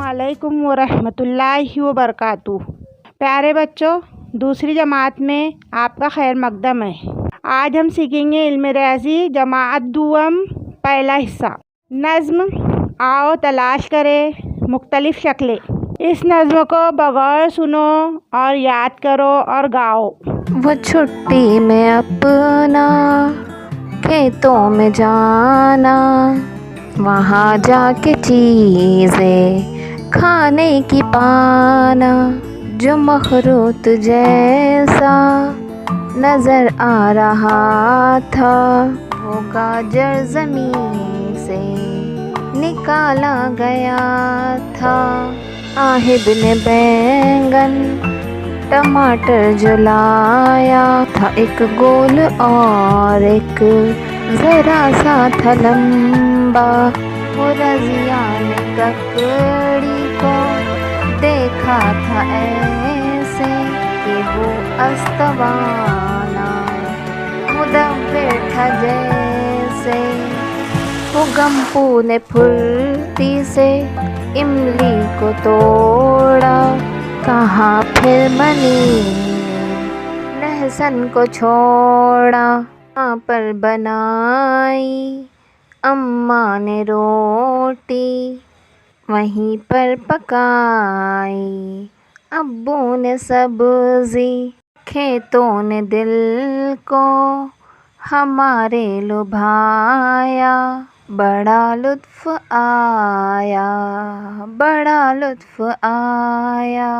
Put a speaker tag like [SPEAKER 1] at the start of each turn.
[SPEAKER 1] علیکم ورحمۃ اللہ وبرکاتہ۔ پیارے بچوں، دوسری جماعت میں آپ کا خیر مقدم ہے۔ آج ہم سیکھیں گے علم ریاضی جماعت دوم پہلا حصہ۔ نظم آؤ تلاش کریں مختلف شکلیں۔ اس نظم کو بغور سنو اور یاد کرو اور گاؤ۔
[SPEAKER 2] وہ چھٹی میں اپنا کھیتوں میں جانا، وہاں جا کے چیزیں کھانے کی پانا، جو مخروط جیسا نظر آ رہا تھا وہ گاجر زمین سے نکالا گیا تھا۔ آہد نے بینگن ٹماٹر جو لایا تھا، ایک گول اور ایک ذرا سا تھا لمبا۔ وہ رضیہ نے ککڑی کو دیکھا تھا ایسے کہ وہ استوانہ مدور تھا جیسے۔ وہ گمپو نے پھرتی سے املی کو توڑا، کہاں پھر منی لہسن کو چھوڑا۔ وہاں پر بنائی اماں نے روٹی، وہیں پر پکائی ابو نے سبزی۔ کھیتوں نے دل کو ہمارے لبھایا، بڑا لطف آیا، بڑا لطف آیا۔